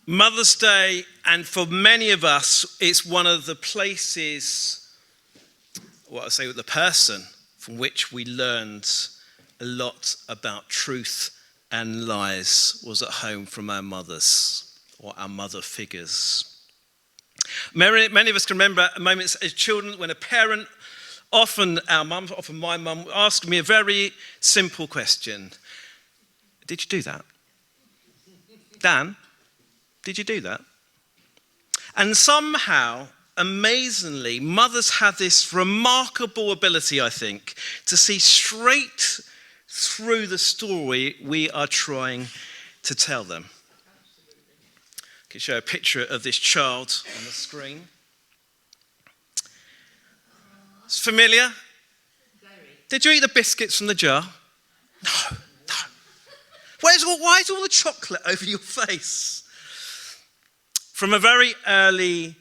Mother's Day, and for many of us, it's one of the places, the person from which we learned a lot about truth and lies was at home from our mothers or our mother figures. Many of us can remember moments as children when a parent, often my mum, asked me a very simple question. Did you do that? Dan, did you do that? And somehow, amazingly, mothers have this remarkable ability, I think, to see straight through the story we are trying to tell them. I can show a picture of this child on the screen. It's familiar? Did you eat the biscuits from the jar? No. Why is all the chocolate over your face? From a very early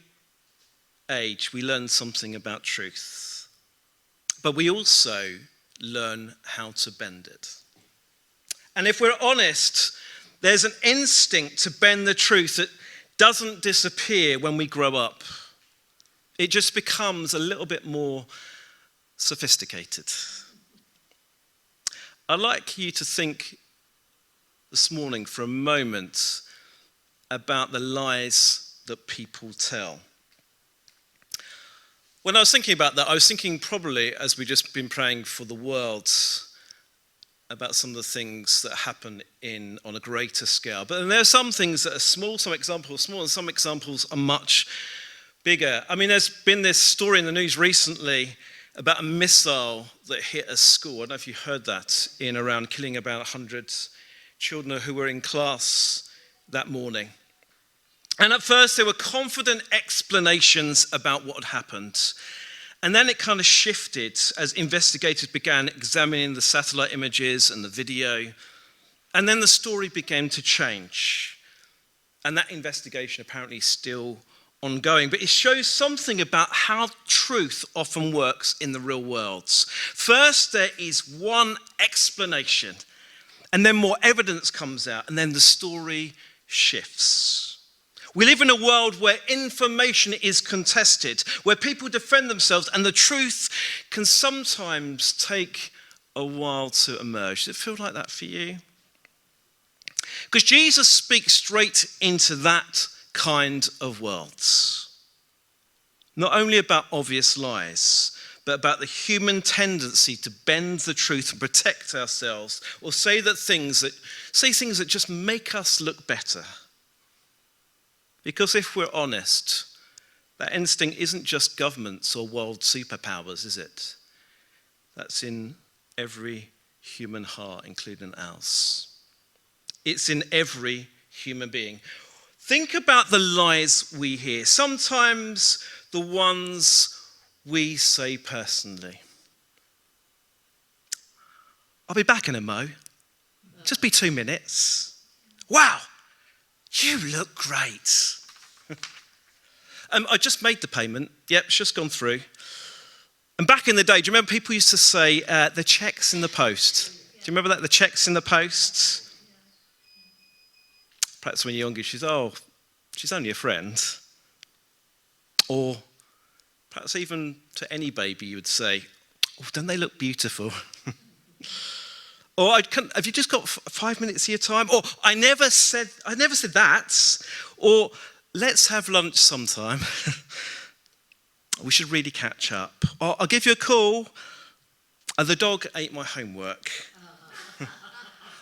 age, we learn something about truth. But we also learn how to bend it. And if we're honest, there's an instinct to bend the truth that doesn't disappear when we grow up. It just becomes a little bit more sophisticated. I'd like you to think this morning for a moment about the lies that people tell. When I was thinking about that, I was thinking probably, as we've just been praying for the world, about some of the things that happen on a greater scale. But there are some things that are small, some examples are small, and some examples are much bigger. I mean, there's been this story in the news recently about a missile that hit a school. I don't know if you heard that, killing about 100 children who were in class that morning. And at first there were confident explanations about what had happened. And then it kind of shifted as investigators began examining the satellite images and the video. And then the story began to change. And that investigation apparently is still ongoing. But it shows something about how truth often works in the real world. First, there is one explanation. And then more evidence comes out. And then the story shifts. We live in a world where information is contested, where people defend themselves, and the truth can sometimes take a while to emerge. Does it feel like that for you? Because Jesus speaks straight into that kind of world. Not only about obvious lies, but about the human tendency to bend the truth and protect ourselves, or say things that just make us look better. Because if we're honest, that instinct isn't just governments or world superpowers, is it? That's in every human heart, including ours. It's in every human being. Think about the lies we hear, sometimes the ones we say personally. I'll be back in a mo. Just be 2 minutes. Wow. You look great. I just made the payment. Yep, it's just gone through. And back in the day, do you remember people used to say, the check's in the post? Do you remember that, the check's in the post? Perhaps when you're younger, she's only a friend. Or perhaps even to any baby you would say, oh, don't they look beautiful? Or have you just got 5 minutes of your time? Or I never said that. Or let's have lunch sometime. We should really catch up. Or I'll give you a call. The dog ate my homework.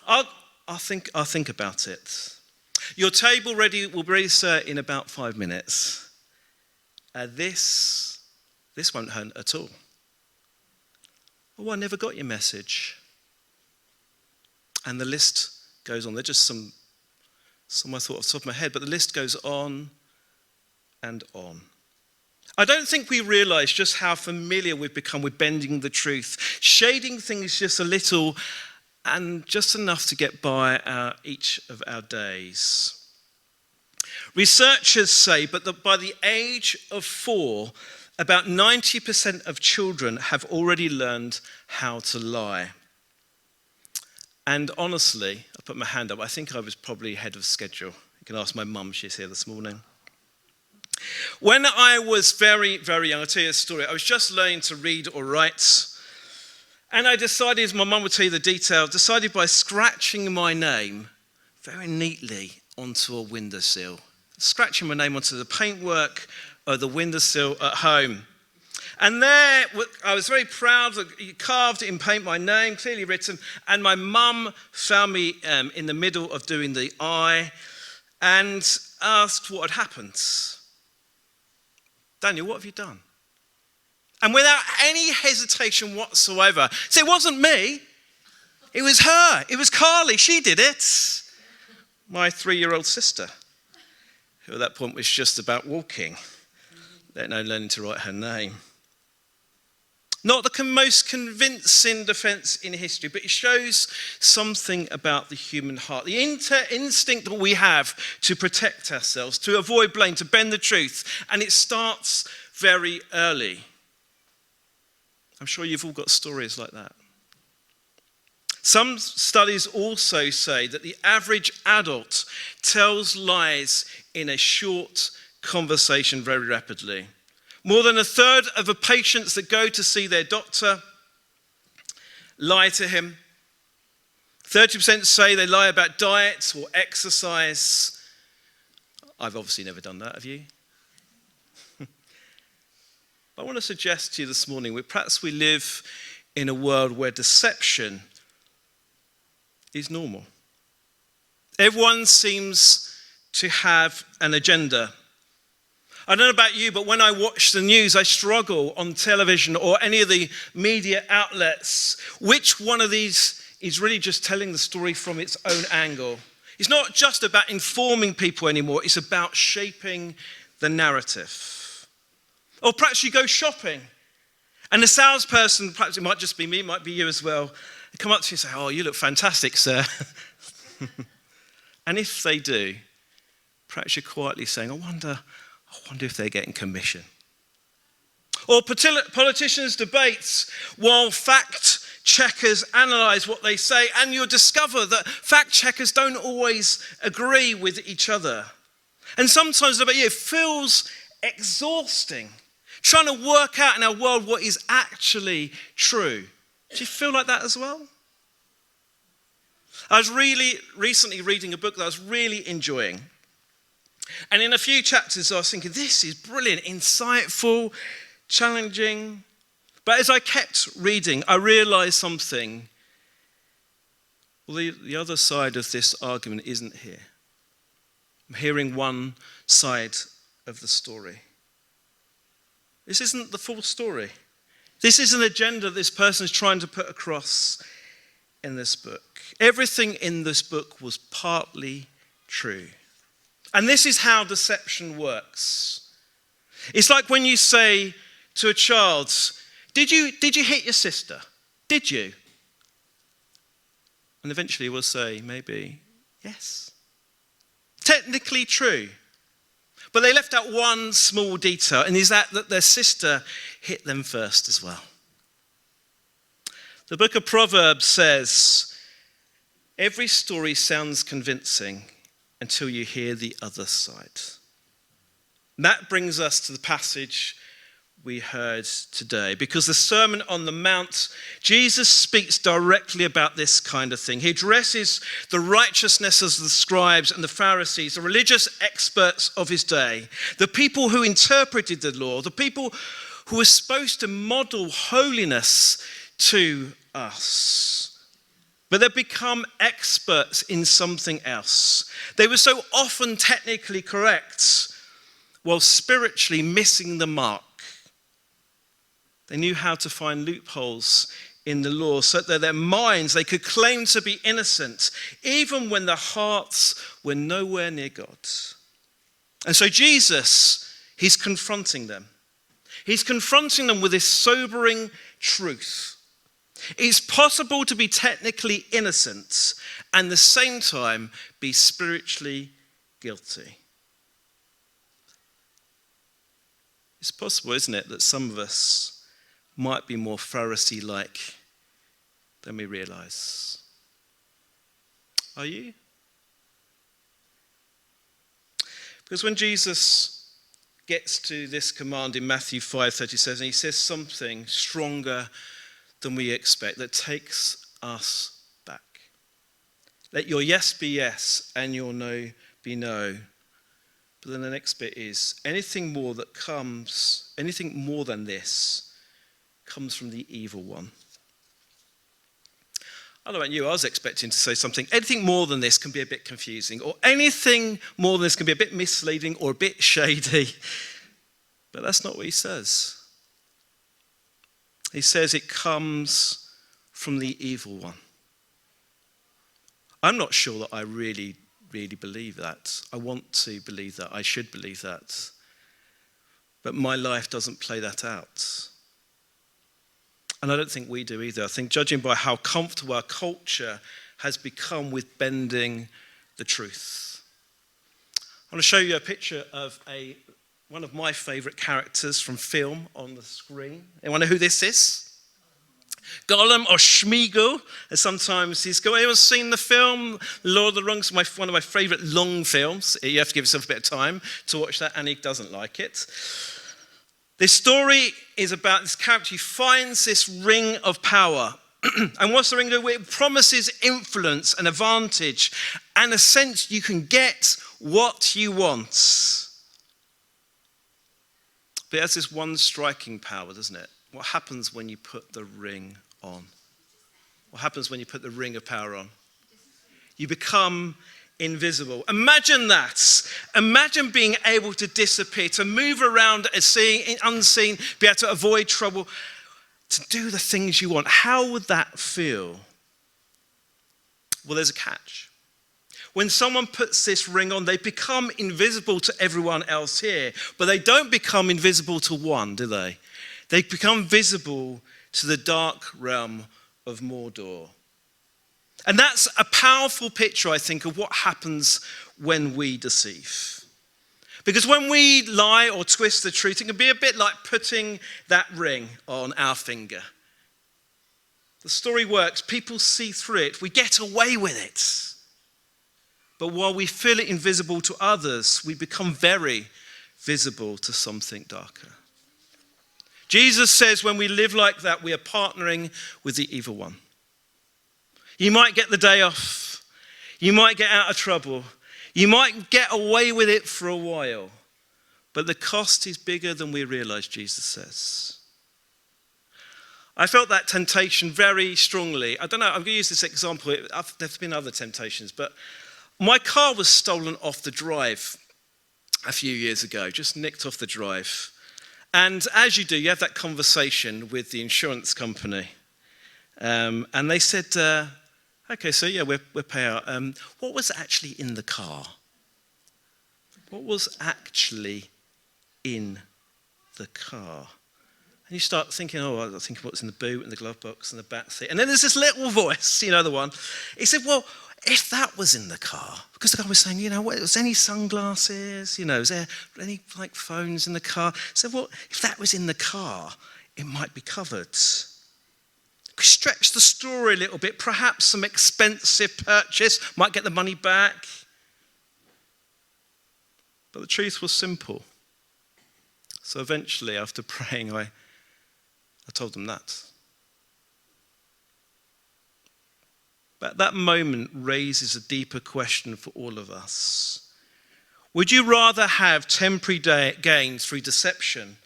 I'll think about it. Your table will be ready, sir, in about 5 minutes. This won't hurt at all. Oh, I never got your message. And the list goes on. They're just some I thought off the top of my head, but the list goes on and on. I don't think we realise just how familiar we've become with bending the truth, shading things just a little and just enough to get by each of our days. Researchers say that by the age of 4, about 90% of children have already learned how to lie. And honestly, I put my hand up, I think I was probably ahead of schedule You can ask my mum, she's here this morning. When I was very, very young, I'll tell you a story. I was just learning to read or write. And I decided, my mum would tell you the detail, decided by scratching my name very neatly onto a windowsill. Scratching my name onto the paintwork of the windowsill at home. And there, I was very proud that he carved in paint my name, clearly written. And my mum found me in the middle of doing the eye and asked what had happened. Daniel, what have you done? And without any hesitation whatsoever, so it wasn't me, it was her, it was Carly, she did it. My 3-year-old sister, who at that point was just about walking, let alone learning to write her name. Not the most convincing defense in history, but it shows something about the human heart. The instinct that we have to protect ourselves, to avoid blame, to bend the truth. And it starts very early. I'm sure you've all got stories like that. Some studies also say that the average adult tells lies in a short conversation very rapidly. More than a third of the patients that go to see their doctor lie to him. 30% say they lie about diet or exercise. I've obviously never done that, have you? I want to suggest to you this morning that perhaps we live in a world where deception is normal. Everyone seems to have an agenda. I don't know about you, but when I watch the news, I struggle on television or any of the media outlets. Which one of these is really just telling the story from its own angle? It's not just about informing people anymore, it's about shaping the narrative. Or perhaps you go shopping and the salesperson, perhaps it might just be me, it might be you as well, they come up to you and say, "Oh, you look fantastic, sir." And if they do, perhaps you're quietly saying, I wonder if they're getting commission. Or politicians' debates while fact checkers analyze what they say, and you'll discover that fact checkers don't always agree with each other. And sometimes the debate feels exhausting, trying to work out in our world what is actually true. Do you feel like that as well? I was really recently reading a book that I was really enjoying. And in a few chapters, I was thinking, this is brilliant, insightful, challenging. But as I kept reading, I realized something. Well, the other side of this argument isn't here. I'm hearing one side of the story. This isn't the full story. This is an agenda this person is trying to put across in this book. Everything in this book was partly true. And this is how deception works. It's like when you say to a child, did you hit your sister? Did you? And eventually we'll say, maybe, yes. Technically true. But they left out one small detail, and is that their sister hit them first as well. The book of Proverbs says, every story sounds convincing until you hear the other side. And that brings us to the passage we heard today, because the Sermon on the Mount, Jesus speaks directly about this kind of thing. He addresses the righteousness of the scribes and the Pharisees, the religious experts of his day, the people who interpreted the law, the people who were supposed to model holiness to us. But they've become experts in something else. They were so often technically correct while spiritually missing the mark. They knew how to find loopholes in the law so that their minds, they could claim to be innocent, even when their hearts were nowhere near God. And so Jesus, he's confronting them. He's confronting them with this sobering truth. It's possible to be technically innocent and at the same time be spiritually guilty. It's possible, isn't it, that some of us might be more Pharisee-like than we realize. Are you? Because when Jesus gets to this command in Matthew 5:37, he says something stronger than we expect that takes us back. Let your yes be yes and your no be no. But then the next bit is anything more than this comes from the evil one. I don't know about you, I was expecting to say something. Anything more than this can be a bit confusing, or anything more than this can be a bit misleading or a bit shady. But that's not what he says. He says it comes from the evil one. I'm not sure that I really believe that. I want to believe that. I should believe that. But my life doesn't play that out. And I don't think we do either. I think judging by how comfortable our culture has become with bending the truth. I want to show you a picture of one of my favourite characters from film on the screen. Anyone know who this is? Gollum, or Smeagol, as sometimes he's called. Anyone seen the film Lord of the Rings? One of my favourite long films. You have to give yourself a bit of time to watch that. Annie doesn't like it. This story is about this character who finds this ring of power. And what's the ring do? It promises influence and advantage and a sense you can get what you want. But it has this one striking power, doesn't it? What happens when you put the ring on? What happens when you put the ring of power on? You become invisible. Imagine that. Imagine being able to disappear, to move around as seeing unseen, be able to avoid trouble, to do the things you want. How would that feel? Well, there's a catch. When someone puts this ring on, they become invisible to everyone else here, but they don't become invisible to one, do they? They become visible to the dark realm of Mordor. And that's a powerful picture, I think, of what happens when we deceive. Because when we lie or twist the truth, it can be a bit like putting that ring on our finger. The story works, people see through it, we get away with it. But while we feel it invisible to others, we become very visible to something darker. Jesus says when we live like that, we are partnering with the evil one. You might get the day off. You might get out of trouble. You might get away with it for a while. But the cost is bigger than we realize, Jesus says. I felt that temptation very strongly. I don't know, I'm going to use this example. There's been other temptations, but my car was stolen off the drive a few years ago, just nicked off the drive. And as you do, you have that conversation with the insurance company. And they said, okay, so yeah, we'll pay out. What was actually in the car? What was actually in the car? And you start thinking, I think what's in the boot and the glove box and the back seat. And then there's this little voice, the one. He said, well, if that was in the car, because the guy was saying, was there any sunglasses? Was there any phones in the car? So, well, if that was in the car, it might be covered. Stretch the story a little bit. Perhaps some expensive purchase might get the money back. But the truth was simple. So eventually, after praying, I told them that. But that moment raises a deeper question for all of us. Would you rather have temporary gain through deception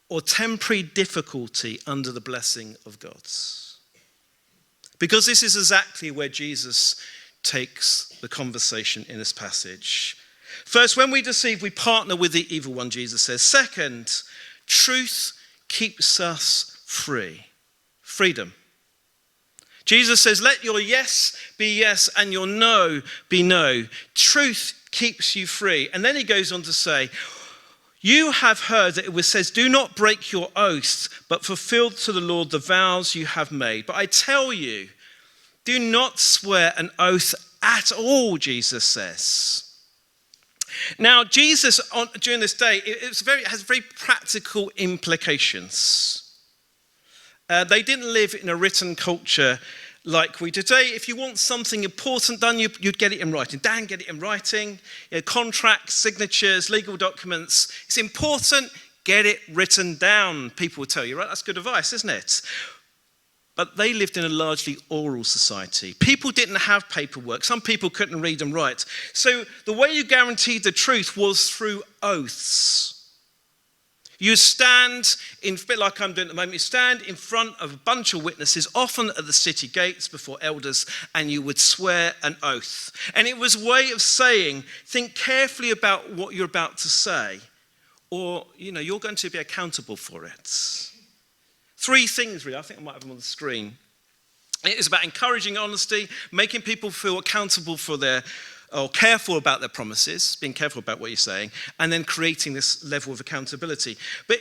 or temporary difficulty under the blessing of God? Because this is exactly where Jesus takes the conversation in this passage. First, when we deceive, we partner with the evil one, Jesus says. Second, truth keeps us free. Freedom. Jesus says, let your yes be yes and your no be no. Truth keeps you free. And then he goes on to say, you have heard that it says, do not break your oaths, but fulfill to the Lord the vows you have made. But I tell you, do not swear an oath at all, Jesus says. Now, Jesus, during this day, it has very practical implications. They didn't live in a written culture like we do today. If you want something important done, you'd get it in writing. Dan, get it in writing. Contracts, signatures, legal documents. It's important, get it written down. People will tell you, right? That's good advice, isn't it? But they lived in a largely oral society. People didn't have paperwork. Some people couldn't read and write. So the way you guaranteed the truth was through oaths. You stand, in a bit like I'm doing at the moment, you stand in front of a bunch of witnesses, often at the city gates before elders, and you would swear an oath. And it was a way of saying, think carefully about what you're about to say, or, you're going to be accountable for it. 3 things, really. I think I might have them on the screen. It is about encouraging honesty, making people feel accountable for or careful about their promises, being careful about what you're saying, and then creating this level of accountability. But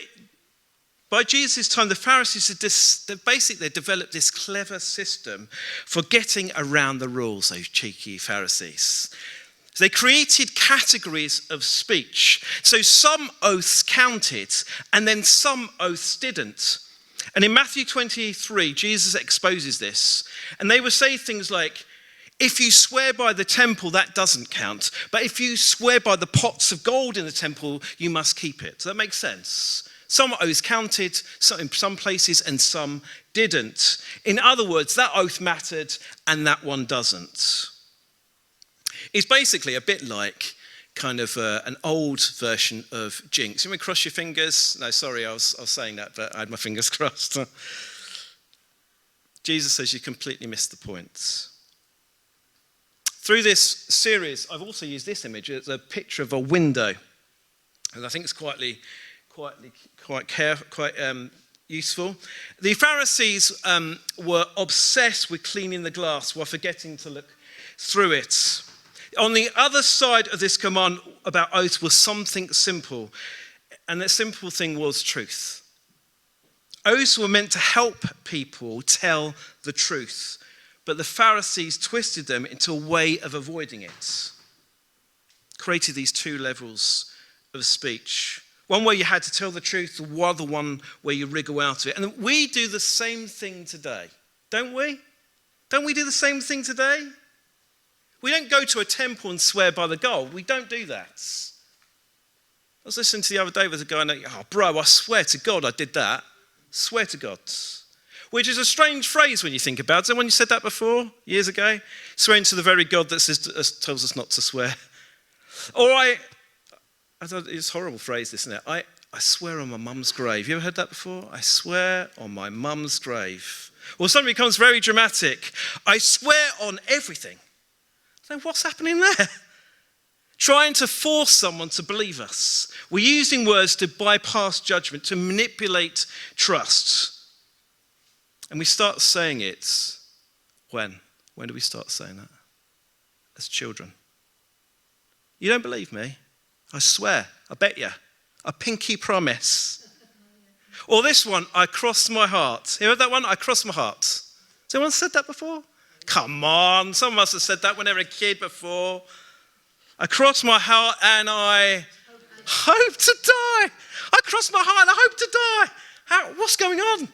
by Jesus' time, the Pharisees had developed this clever system for getting around the rules, those cheeky Pharisees. So they created categories of speech. So some oaths counted, and then some oaths didn't. And in Matthew 23, Jesus exposes this. And they would say things like, if you swear by the temple, that doesn't count. But if you swear by the pots of gold in the temple, you must keep it. Does that make sense? Some oaths counted in some places and some didn't. In other words, that oath mattered and that one doesn't. It's basically a bit like kind of an old version of jinx. You want me to cross your fingers? No, sorry, I was saying that, but I had my fingers crossed. Jesus says you completely missed the point. Through this series, I've also used this image. It's a picture of a window, and I think it's quite useful. The Pharisees were obsessed with cleaning the glass while forgetting to look through it. On the other side of this command about oaths was something simple, and that simple thing was truth. Oaths were meant to help people tell the truth, but the Pharisees twisted them into a way of avoiding it. Created these 2 levels of speech. One where you had to tell the truth, the other one where you wriggle out of it. And we do the same thing today, don't we? Don't we do the same thing today? We don't go to a temple and swear by the gold. We don't do that. I was listening to the other day with a guy, bro, I swear to God I did that. Swear to God. Which is a strange phrase when you think about it. Has anyone said that before, years ago? Swearing to the very God that tells us not to swear. Or it's a horrible phrase, isn't it? I swear on my mum's grave. You ever heard that before? I swear on my mum's grave. Or something becomes very dramatic. I swear on everything. So what's happening there? Trying to force someone to believe us. We're using words to bypass judgment, to manipulate trust. And we start saying it when? When do we start saying that? As children. You don't believe me? I swear, I bet you. I pinky promise. Or this one, I cross my heart. You heard that one? I cross my heart. Has anyone said that before? Come on, someone must have said that when they were a kid before. I cross my heart and I hope to die. I cross my heart and I hope to die. What's going on?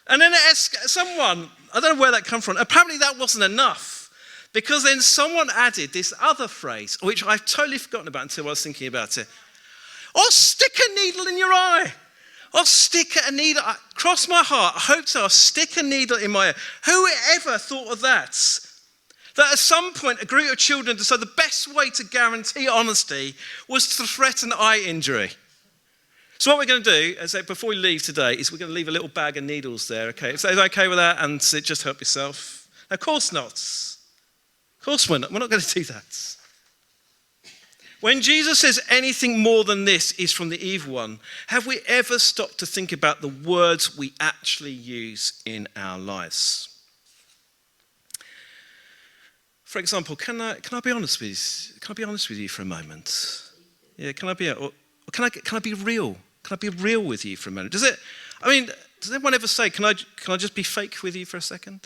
And then someone, I don't know where that came from. Apparently that wasn't enough. Because then someone added this other phrase, which I've totally forgotten about until I was thinking about it. Or stick a needle in your eye. I'll stick a needle, cross my heart, I hope so, I'll stick a needle in my eye. Whoever thought of that? That at some point a group of children decided the best way to guarantee honesty was to threaten eye injury. So what we're going to do, before we leave today, is we're going to leave a little bag of needles there, okay? So is that okay with that? And just help yourself? Of course not. Of course we're not. We're not going to do that. When Jesus says anything more than this is from the evil one, have we ever stopped to think about the words we actually use in our lives? For example, can I be honest with you? Can I be honest with you for a moment? Yeah, can I be real? Can I be real with you for a minute? Does anyone ever say, can I just be fake with you for a second?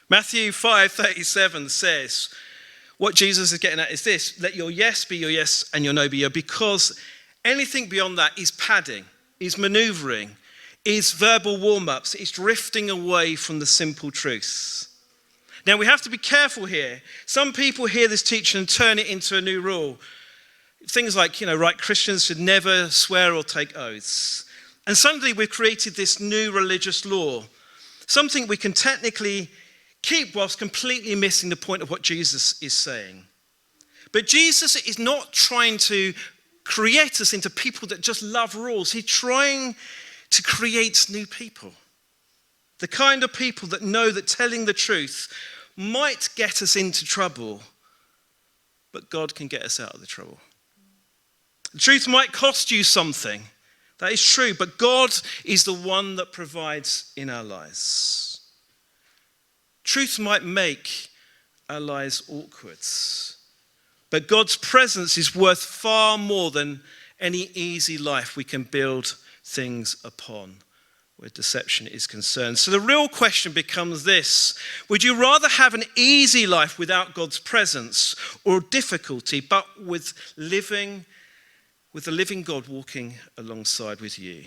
Matthew 5:37 says, what Jesus is getting at is this: let your yes be your yes and your no be your, because anything beyond that is padding, is maneuvering, is verbal warm-ups. It's drifting away from the simple truth. Now, we have to be careful here. Some people hear this teaching and turn it into a new rule. Things like, right, Christians should never swear or take oaths. And suddenly we've created this new religious law, something we can technically keep whilst completely missing the point of what Jesus is saying. But Jesus is not trying to create us into people that just love rules. He's trying to create new people. The kind of people that know that telling the truth might get us into trouble, but God can get us out of the trouble. The truth might cost you something. That is true, but God is the one that provides in our lives. Truth might make our lives awkward, but God's presence is worth far more than any easy life we can build things upon where deception is concerned. So the real question becomes this: would you rather have an easy life without God's presence, or difficulty but with the living God walking alongside with you?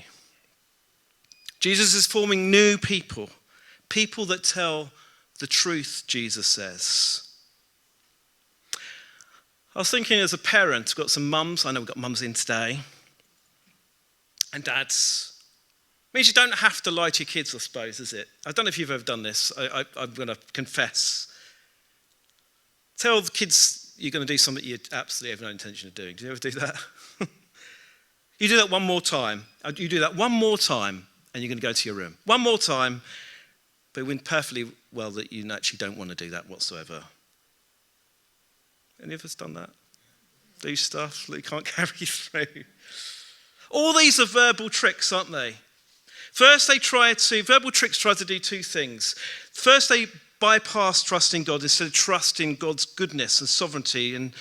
Jesus is forming new people that tell the truth, Jesus says. I was thinking as a parent, I've got some mums, I know we've got mums in today, and dads. It means you don't have to lie to your kids, I suppose, is it? I don't know if you've ever done this. I'm going to confess. Tell the kids you're going to do something you absolutely have no intention of doing. Do you ever do that? You do that one more time. You do that one more time, and you're going to go to your room. One more time, but we know perfectly well that you actually don't want to do that whatsoever. Any of us done that? Do stuff that you can't carry through. All these are verbal tricks, aren't they? First, verbal tricks try to do two things. First, they bypass trusting God instead of trusting God's goodness and sovereignty, and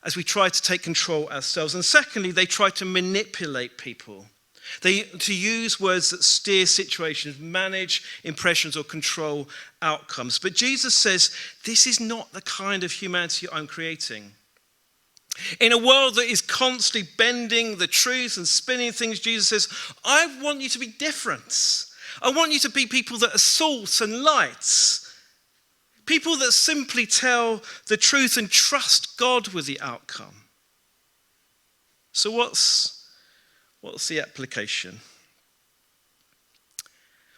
as we try to take control ourselves. And secondly, they try to manipulate people. To use words that steer situations, manage impressions, or control outcomes. But Jesus says, this is not the kind of humanity I'm creating. In a world that is constantly bending the truth and spinning things, Jesus says, I want you to be different. I want you to be people that are salt and light. People that simply tell the truth and trust God with the outcome. So what's the application?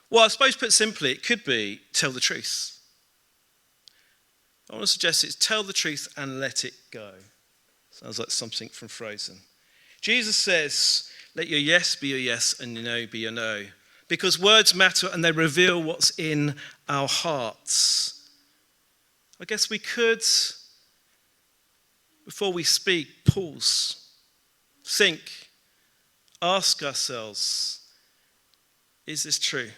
Well, I suppose put simply, it could be tell the truth. I want to suggest it's tell the truth and let it go. Sounds like something from Frozen. Jesus says, let your yes be your yes and your no be your no. Because words matter and they reveal what's in our hearts. I guess we could, before we speak, pause, think, ask ourselves, is this true?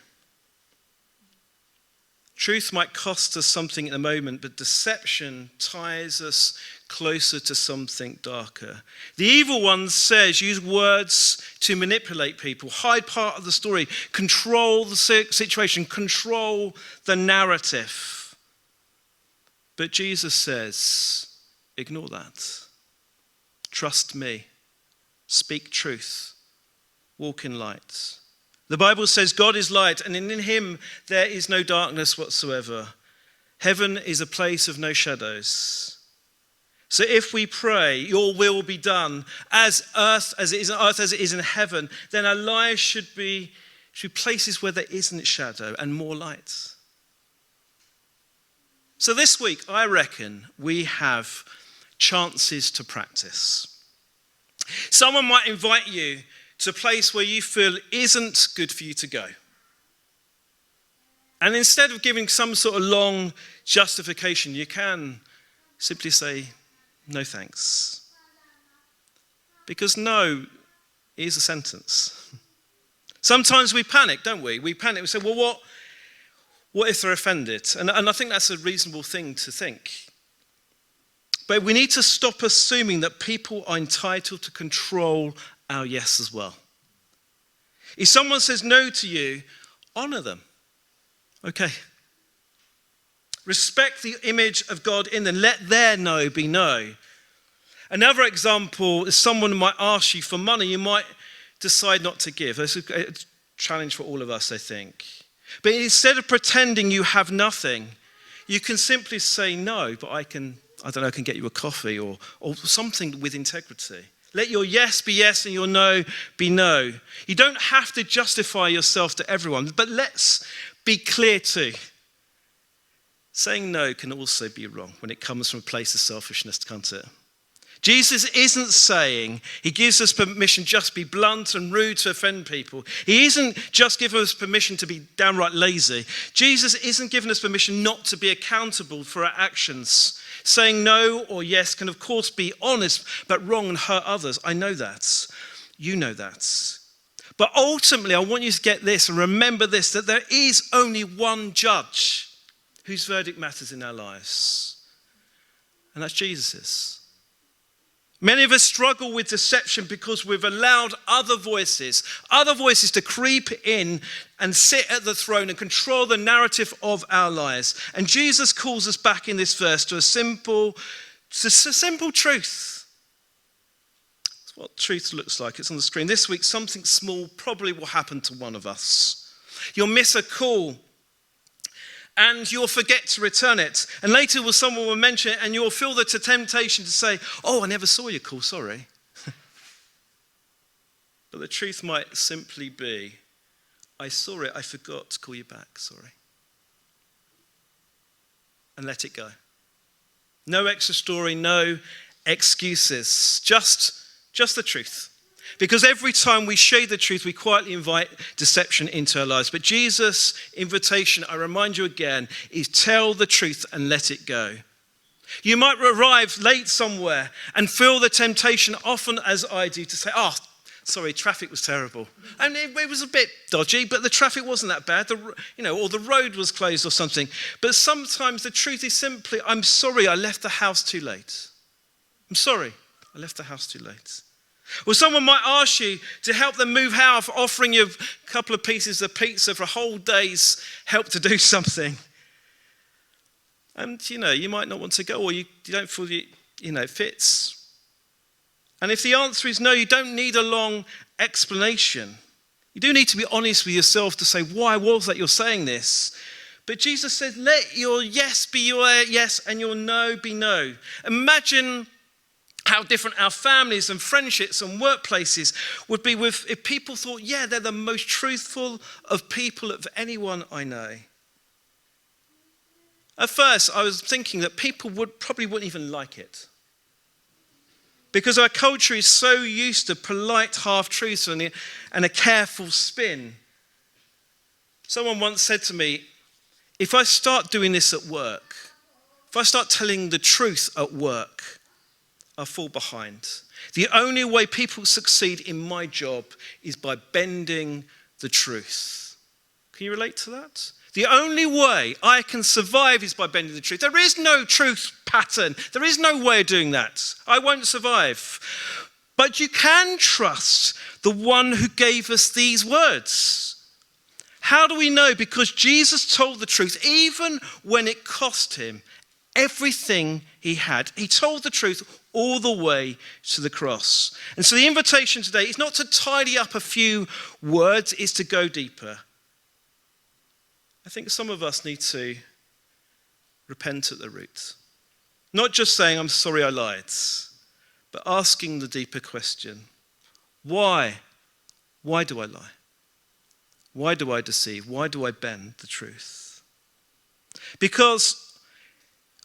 Truth might cost us something in the moment, but deception ties us closer to something darker. The evil one says, use words to manipulate people, hide part of the story, control the situation, control the narrative. But Jesus says, ignore that. Trust me. Speak truth. Walk in light. The Bible says God is light, and in him there is no darkness whatsoever. Heaven is a place of no shadows. So if we pray, your will be done as earth as it is on earth as it is in heaven, then our lives should be places where there isn't shadow and more light. So this week, I reckon we have chances to practice. Someone might invite you to a place where you feel isn't good for you to go. And instead of giving some sort of long justification, you can simply say, no thanks. Because no is a sentence. Sometimes we panic, don't we? We panic, we say, well, what if they're offended? And I think that's a reasonable thing to think. But we need to stop assuming that people are entitled to control our yes as well. If someone says no to you, honor them. Okay. Respect the image of God in them. Let their no be no. Another example is someone might ask you for money. You might decide not to give. challenge for all of us, I think. But instead of pretending you have nothing, you can simply say no, but I can get you a coffee or something with integrity. Let your yes be yes and your no be no. You don't have to justify yourself to everyone, but let's be clear too. Saying no can also be wrong when it comes from a place of selfishness, can't it? Jesus isn't saying he gives us permission just to be blunt and rude to offend people. He isn't just giving us permission to be downright lazy. Jesus isn't giving us permission not to be accountable for our actions. Saying no or yes can of course be honest but wrong and hurt others. I know that. You know that. But ultimately I want you to get this and remember this, that there is only one judge whose verdict matters in our lives. And that's Jesus's. Many of us struggle with deception because we've allowed other voices to creep in and sit at the throne and control the narrative of our lives. And Jesus calls us back in this verse to a simple truth. That's what truth looks like. It's on the screen. This week, something small probably will happen to one of us. You'll miss a call and you'll forget to return it. And later someone will mention it and you'll feel the temptation to say, oh, I never saw your call, sorry. But the truth might simply be, I saw it, I forgot to call you back, sorry. And let it go. No extra story, no excuses, just the truth. Because every time we share the truth, we quietly invite deception into our lives. But Jesus' invitation, I remind you again, is tell the truth and let it go. You might arrive late somewhere and feel the temptation, often as I do, to say, oh, sorry, traffic was terrible. And it was a bit dodgy, but the traffic wasn't that bad, or the road was closed or something. But sometimes the truth is simply, I'm sorry, I left the house too late. I'm sorry, I left the house too late. Or someone might ask you to help them move house, offering you a couple of pieces of pizza for a whole day's help to do something. And, you might not want to go, or you don't feel it fits. And if the answer is no, you don't need a long explanation. You do need to be honest with yourself to say, why was that you're saying this? But Jesus said, let your yes be your yes and your no be no. Imagine how different our families and friendships and workplaces would be if people thought, yeah, they're the most truthful of people of anyone I know. At first, I was thinking that people probably wouldn't even like it. Because our culture is so used to polite half-truths and a careful spin. Someone once said to me, if I start doing this at work, if I start telling the truth at work, I'll fall behind. The only way people succeed in my job is by bending the truth. Can you relate to that? The only way I can survive is by bending the truth. There is no truth pattern. There is no way of doing that. I won't survive. But you can trust the one who gave us these words. How do we know? Because Jesus told the truth, even when it cost him everything he had. He told the truth all the way to the cross. And so the invitation today is not to tidy up a few words, it's to go deeper. I think some of us need to repent at the root. Not just saying, I'm sorry I lied, but asking the deeper question. Why? Why do I lie? Why do I deceive? Why do I bend the truth? Because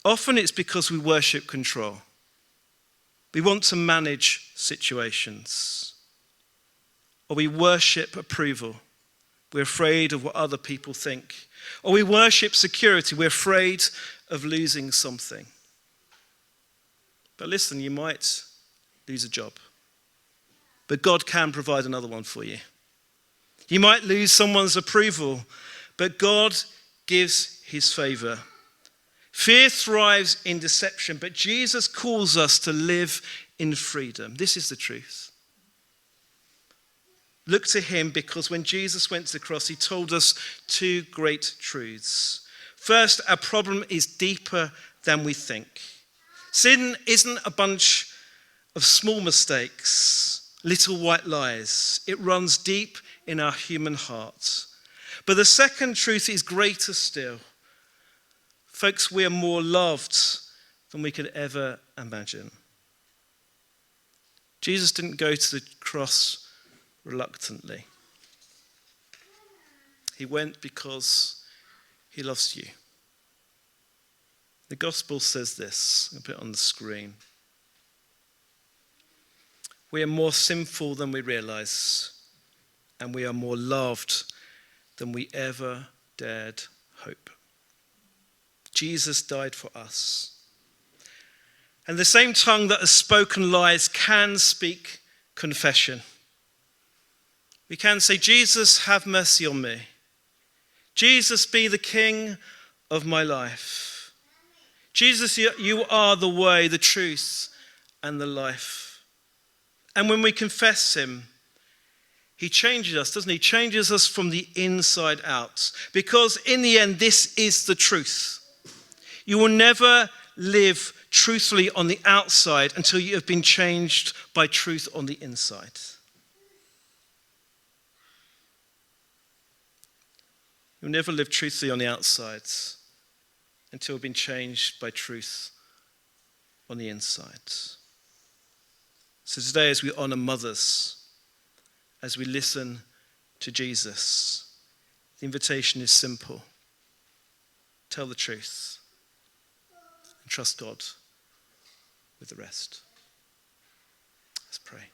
often it's because we worship control. We want to manage situations. Or we worship approval. We're afraid of what other people think. Or we worship security. We're afraid of losing something. But listen, you might lose a job. But God can provide another one for you. You might lose someone's approval, but God gives his favor. Fear thrives in deception, but Jesus calls us to live in freedom. This is the truth. Look to him, because when Jesus went to the cross, he told us two great truths. First, our problem is deeper than we think. Sin isn't a bunch of small mistakes, little white lies. It runs deep in our human hearts. But the second truth is greater still. Folks, we are more loved than we could ever imagine. Jesus didn't go to the cross reluctantly. He went because he loves you. The gospel says this. I'll put it on the screen. We are more sinful than we realize, and we are more loved than we ever dared hope. Jesus died for us. And the same tongue that has spoken lies can speak confession. We can say, Jesus, have mercy on me. Jesus, be the King of my life. Jesus, you are the way, the truth, and the life. And when we confess him, he changes us, doesn't he? He changes us from the inside out. Because in the end, this is the truth. You will never live truthfully on the outside until you have been changed by truth on the inside. You'll never live truthfully on the outside until you've been changed by truth on the inside. So today, as we honor mothers, as we listen to Jesus, the invitation is simple. Tell the truth and trust God with the rest. Let's pray.